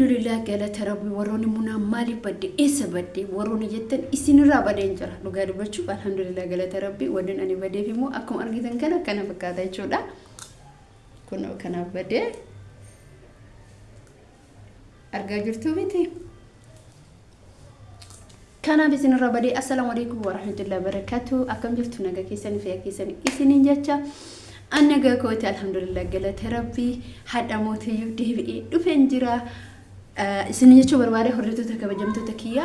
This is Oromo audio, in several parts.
Alhamdulillah galata rabbi warroonni munaa maaliif badde eessa badde warroonni jettan isinirraa badeen jira dhugaa dubbachuu alhamdulillah galata rabbi wadin ani badeef immoo akkuma argitan kana fakkaata jechuudha kun kana badee argaa jirtu miti kana isinirraa badee assalamu alaykum wa rahmatullahi wa barakatuh akkam jirtu naga keessan fi keessan isinin jecha annaga kooti alhamdulillah galata rabbi hadda mootiyu deebi'ee dhufeen jira isin jechu barbaade horritoota kabajamtoota kiyya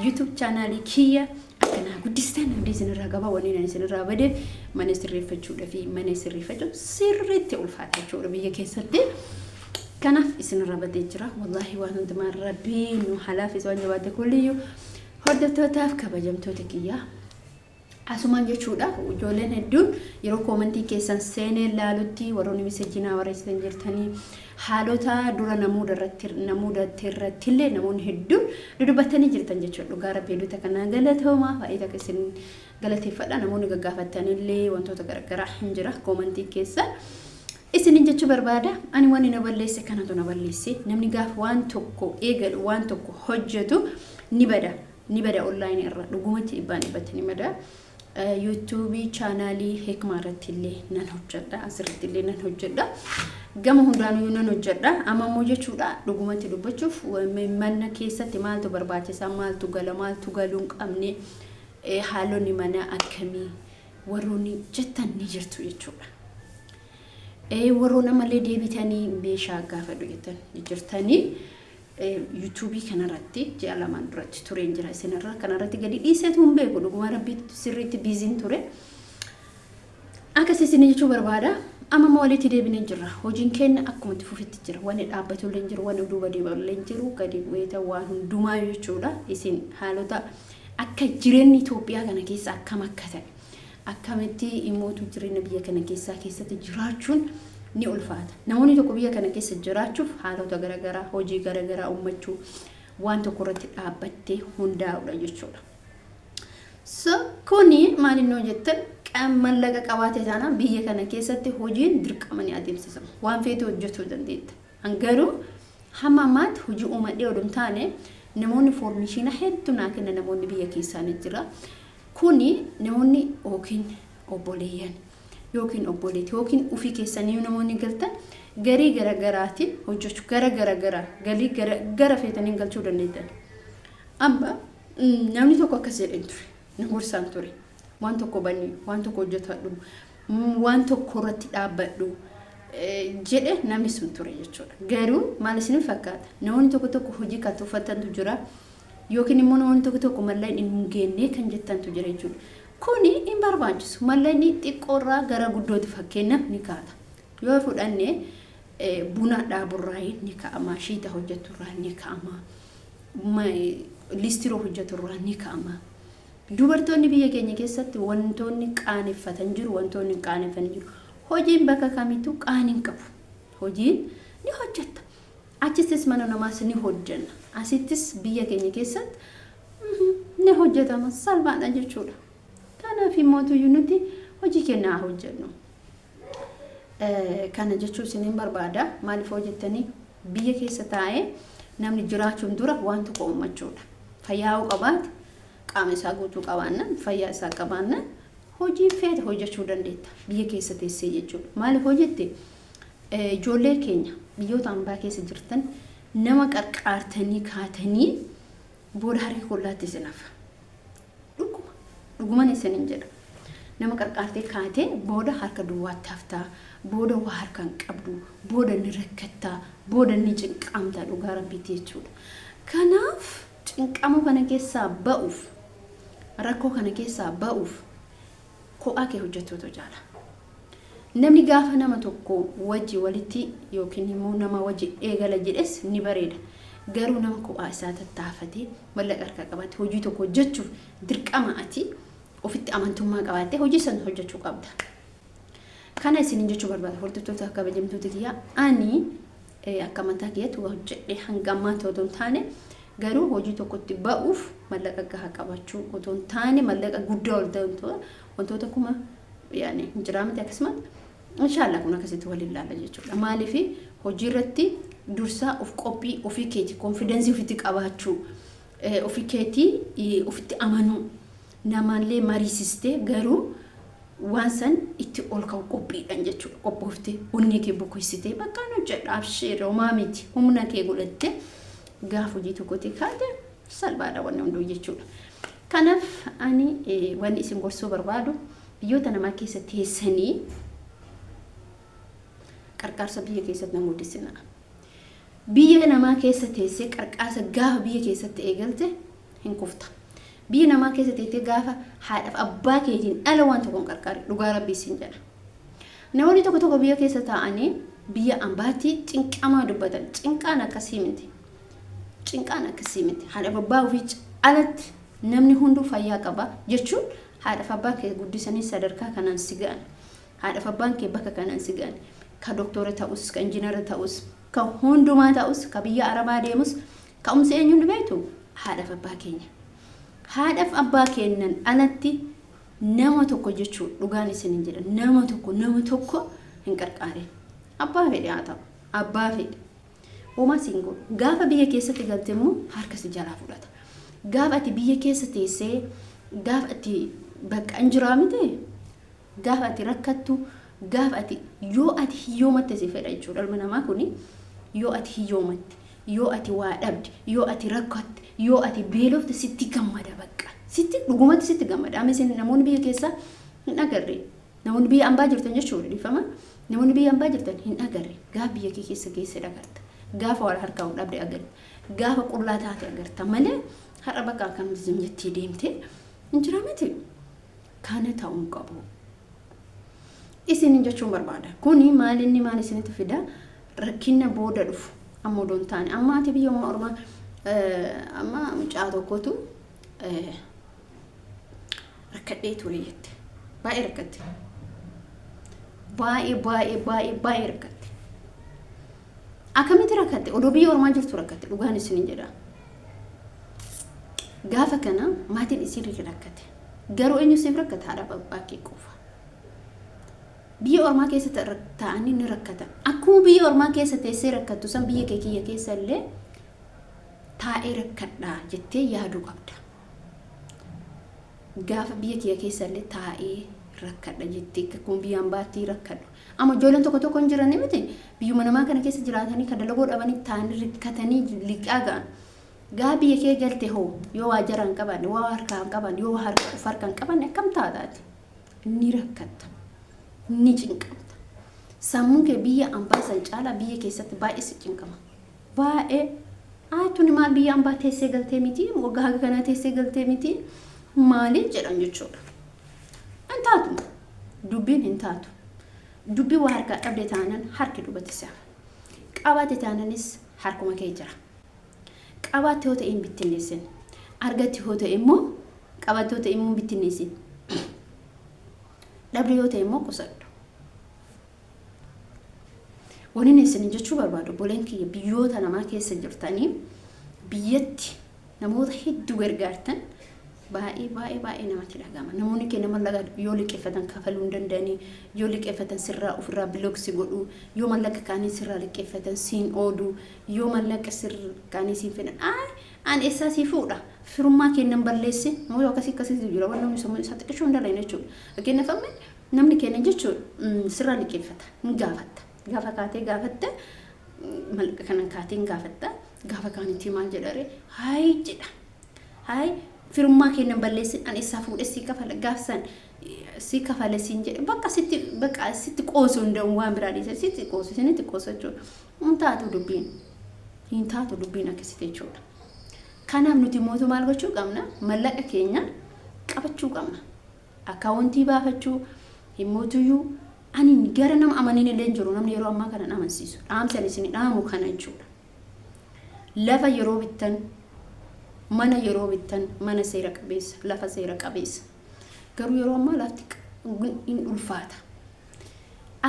YouTube channel kiyya akkana guddistan isin irraa gaba waliin isin irraa bade mana sirreeffachuudha fi mana sirreeffachuu sirriitti ulfaata jechuudha biyya keessatti kanaaf isin irraa bade jira wallahi waan hunduma rabbi nu halaafis waan jabaate kulliyu horritootaaaf kabajamtoota kiyya asumaan jechuudha ijoolleen hedduun yeroo koomentii keessan seenee laalutti warroonni mesejinaa warreessitan jirtanii haalota dura namuuda irrattillee namoonni hedduun dudubatanii jirtan jechuudha dhugaa rabbii hedduuta kana galatooma faayidaa keessan galateeffadha namoonni gaggaafatanillee wantoota garagaraa hin jira koomentii keessa isinin jechuu barbaada ani waan na balleesse kanatu na balleesse namni gaaf waan tokko eegalu waan tokko hojjetu ni bada online irra dhugumatti ibbatanii mada YouTube channel hikma irrattillee nan hojjedha asirrattillee nan hojjedha gama hundaanuu nan hojjedha amma immoo jechuudha dhugumatti dubbachuuf manna keessatti maaltu barbaachisa maaltu galuun qabne haalonni mana akkamii warroonni jettan ni jirtu jechuudha warroon amalee deebitanii meeshaa gaafadhu jettan jirtanii YouTube kanarratti jaalaman duratti tureen jira isinirra kanarratti gadi dhiisetu hin beeku dhuguma rabbi sirriitti biiziin ture akkasii isin jechuu barbaada amma walitti deebinee jirra hojiin keenya akkuma fufitti jira waan dhaabbatu illee jiru waan duuba deebi'u jiru gadi weeta waan hundumaa jechuudha isin haalota akka jireenyi Itoophiyaa kana keessa akkam akka ta'e akkamitti imootu jireenya biyya kana keessatti jiraachuun ni ulfaata namoonni tokko biyya kana keessa jiraachuuf haalota garagaraa hojii garagaraa ummachuu waan tokko irratti dhaabbattee hundaa'udha jechuudha so kuni maalinoo jettan mallaqa qabaatee taana biyya kana keessatti hojiin dirqamanii adeemsisamu waan feetu hojjechuu dandeetta hangaruu hamamaat hojii uumadhee odum taane namoonni foormishiina hedduu naa kenna namoonni biyya keessaa jira kuni namoonni yookiin obboleeyyan yookiin obboleetti yookiin ufii keessanii namoonni galtan garii garaagaraatiin hojjechuu galii gara feetanii galchuu dandeettan amma namni tokko akkas jedheen ture namorsaan ture waan tokko banii waan tokko hojjetadhu waan tokko irratti dhaabbadhu jedhe namni sun ture jechuudha garuu maal isin fakkaata namoonni tokko hojii kan tuffatantu jira yookiin immoo namoonni tokko mallaan hin geenne kan jettantu jira jechuudha kuni in barbaachisu mallanni xiqqoorraa gara guddootti fakkeenyaaf ni kaata yoo fudhanne buna dhaaburraa ni kaa'ama shiita hojjeturraa ni kaa'ama listiroo hojjeturraa ni kaa'ama dubartoonni biyya keenya keessatti wantoonni qaaneffatan jiru wantoonni qaaneffatan jiru hojiin bakka kamittuu qaaniin qabu hojiin ni hojjetta achittis mana namaas ni hojjenna asittis biyya keenya keessatti ni hojjetama salphaadha jechuudha kanaaf immoo nuti hojii kennaa hojjennu kana jechuun isiniin barbaada maaliif hojjettanii biyya keessa taa'ee namni jiraachuun dura waan tokko uummachuudha fayyaa'uu qabaate qaama isaa guutuu qabaannan fayyaa isaa qabaannan hojii feete hojjechuu dandeetta biyya keessa teessee jechuudha maaliif hojjette ijoollee keenya biyyoota ambaa keessa jirtan nama qarqaartanii kaatanii booda harki qullaatti isinaaf dhuguman isiniin jedha nama qarqaartee kaatee booda harka duwwaatti haftaa booda waa harkaan qabdu booda ni rakkattaa booda ni cinqamtaa dhugaa rabbiitti jechuudha kanaaf cinqamuu kana keessaa ba'uuf rakkoo kana keessaa ba'uuf ko'aa kee hojjettoota jaala namni gaafa nama tokko wajji walitti yookiin immoo nama wajji eegala jedhes ni bareeda garuu nama ko'aa isaa tattaafatee mallaqa harka qabaatee hojii tokko hojjechuuf dirqama ati ofitti amantummaa qabaatee hojii san hojjechuu qabda kana isin jechuu barbaada hordoftoota kabajamtoota kiyya ani akka mataa kiyyaatti hojjedhee hanga ammaa ta'uu taane garuu hojii tokkotti ba'uuf mallaqa gahaa qabachuu otoo taane mallaqa guddaa ol ta'u wantoota kuma jiraamti akkasumas inshallah kun akkasitti waliin laala jechuudha maaliif hojii irratti dursaa of qophii ofii keeti confidence ofitti qabaachuu ofii keetii ofitti amanuu namallee mariisistee garuu waan san itti ol ka'u qophiidhaan jechuudha. Qophooftee onni kee bukeessitee bakka nu jedha abshee homaa miti humna kee godhattee gaafa hojii tokkotti kaate salphaadha wanni hunduu jechuudha. Kanaaf ani wanni isin gorsuu barbaadu biyyoota namaa keessatti teessanii qarqaarsa biyya keessatti nama guddisina. Biyya namaa keessa teessee qarqaarsa gaafa biyya keessatti eegalte hin kufta. Biyya namaa keessa teessee gaafa haadhaaf abbaa keetiin dhala waan tokkoon qarqaari dhugaa rabbii siin jedha. Namoonni tokko tokko biyya keessa taa'anii biyya ambaatti cinqamaa dubbatan cinqaan akkasii miti. Cinqaan akkasii miti. Haadhaaf abbaa ofii alatti namni hunduu fayyaa qaba jechuun haadhaaf abbaa kee guddisanii sadarkaa kanaan si ga'an. Haadhaaf abbaan kee bakka kanaan si ga'an. Ka doktora ta'us, ka injiinara ta'us, ka hundumaa ta'us, ka biyya arabaa deemus, ka umsa eenyuun beektu haadhaaf abbaa keenya. Haadhaaf abbaa keenyan alatti nama tokko jechuun dhugaan isin hin jedhan nama tokko hin qarqaare. Abbaa fedhe haa ta'u, abbaa fedhe. Uumaa siin godhu gaafa biyya keessatti galte immoo harka si jalaa fudhata. Gaafa ati biyya keessa teessee gaafa ati bakka injiraa miti gaafa ati rakkattu gaafa ati yoo ati hiyyoomatte si fedha jechuudha. Dhalma namaa kuni yoo ati hiyyoomatte yoo ati waa dhabde yoo ati rakkatte yoo ati beelofte sitti gammada bakka sitti dhugumatti sitti gammada. Amesin namoonni biyya keessa hin agarre namoonni biyya ambaa jirtan jechuudha dhifama namoonni biyya ambaa jirtan hin agarre gaafa biyya kee keessa geesse dhagarta gaafa wal harkaa ol dhabde agarta gaafa qullaa taate agarta malee har'a bakka kan jettee deemte injira miti kana ta'uun qabu. Isin jechuun barbaada kuni maalinni maal isinitti fida rakkina booda dhufu ammoo doon taane amma ati biyya ormaa amma mucaa tokkotu rakkadhee ture jette baay'ee rakkatte baay'ee rakkatte akkamitti rakkatte odoo biyya ormaa jirtu rakkatte dhugaan isin jedha. Gaafa kana maatiin isin rakkate garuu eenyu siif rakkata haadha abbaa kee qofa. Biyya ormaa keessa ta'anii ni rakkatan akkuma biyya ormaa keessa teessee rakkattu san biyya kee kiyya keessa illee taa'ee rakkadhaa jettee yaaduu qabda. Gaafa biyya kiyya keessa illee taa'ee rakkadha jettee akkuma biyyaan baattii rakkadhu. Amma ijoolleen tokko tokko hin jirani miti biyyuma namaa kana keessa jiraatanii kan dalagoo dhabanii taa'anii rikkatanii liqaa ga'an. Gaa biyya kee galte hoo yoo waajjira hin qaban yoo harkaa hin qaban yoo harka hin qaban akkam taataati ni rakkatta ni cinqamta. Sammuun kee biyya ambaa san caalaa biyya keessatti baay'ee si cinqama baay'ee. Tuni maal biyya ambaa teessee galtee miti waggaa haga kanaa teessee galtee miti maaliif jedhan jechuudha. Hin taatu dubbiin hin taatu dubbii waa harkaa dhabde taanan harki dubbatti seefa qabaate taananis harkuma kee jira. Qabaate yoo ta'e hin bittinneessin argatti yoo ta'e immoo qabaate yoo ta'e immoo bittinneessin dhabde yoo ta'e immoo qusadhu. Wani neessin jechuu barbaadu boleen kiyya biyyoota namaa keessa jirtanii biyyatti namoota hedduu gargaartan baay'ee namatti dhagama. Namoonni kee nama laga yoo liqeeffatan kafaluu hin danda'anii yoo liqeeffatan sirraa ofirraa bilooksi godhu yoo mallaqa kaanii sirraa liqeeffatan siin oodu yoo mallaqa sirraa kaanii siin fedhan an eessaa sii fuudha firummaa kennan balleesse namoota akkasii jira waan namni sammuu isaa xiqqishuu hin dandeenye jechuudha. Fakkeenyaaf namni kennan jechuudha sirraa liqeeffata hin gaafatta gaafa kaatee gaafatta mallaqa kanan kaatee hin gaafatta gaafa kaanitti maal jedhare hayi jedha hayi firummaa kennan balleesse an eessaa fuudhe sii kafala gaafsan sii kafala siin jedhe bakka sitti qoosuu hin danda'u waan biraa dhiisa sitti qoosu isinitti qoosa jechuudha. Hin taatu dubbiin akkasitti jechuudha. Kanaaf nuti mootu maal gochuu qabna mallaqa keenya qabachuu qabna akkaawuntii baafachuu hin mootuyyuu ani gara nama amaniin illee hin jiru namni yeroo ammaa kana amansiisu dhaamsan isin dhaamu kana jechuudha. Lafa yeroo bittan mana yeroo bittan mana seera qabeessa lafa seera qabeessa garuu yeroo ammaa lafti hin ulfaata.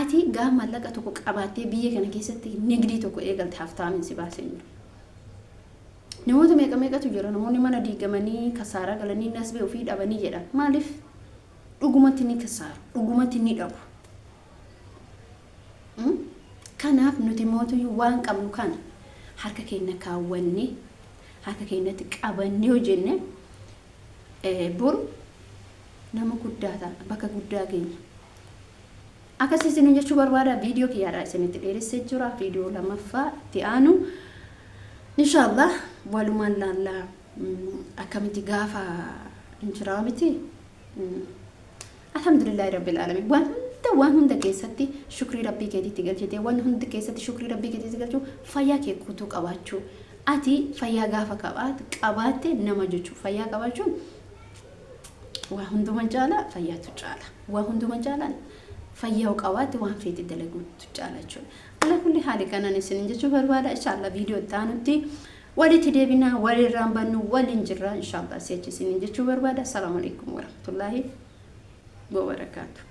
Ati gaa mallaqa tokko qabaatee biyya kana keessatti nigdii tokko eegalte haftaamin si baasee jiru. Namoota meeqatu jira namoonni mana diigamanii kasaaraa galanii nasbee ofii dhabanii jedhan maaliif dhugumatti ni kasaaru dhugumatti ni dhabu. Kanaaf nuti mootu waan qabnu kana harka keenya kaawwanne harka keenyatti qabanne hojjenne bor nama guddaa ta'a bakka guddaa geenya. Akkasii isin jechuu barbaada viidiyoo kiyyaadhaa isinitti dheeressee jira viidiyoo lamaffaa itti aanu inshallah walumaan laallaa akkamitti gaafa injiraa miti alhamdulillah rabbil alamin waan hunda keessatti shukrii rabbii keetiitti galchite waan hunda keessatti shukrii rabbii keetiitti galchuu fayyaa kee guutuu qabaachuu ati fayyaa gaafa qabaatte nama jechuu fayyaa qabaachuun waa hunduma caala fayyaatu caala waa hunduma caala fayyaa qabaatte waan feeti dalaguutu caala jechuudha. Ala kulli haali kanaan isin jechuu barbaada inshallah viidiyoo taanutti walitti deebinaa walirraan bannu waliin jirra inshallah seechi isin jechuu barbaada. Assalaamu alaykum warahmatullahi wabarakatuh.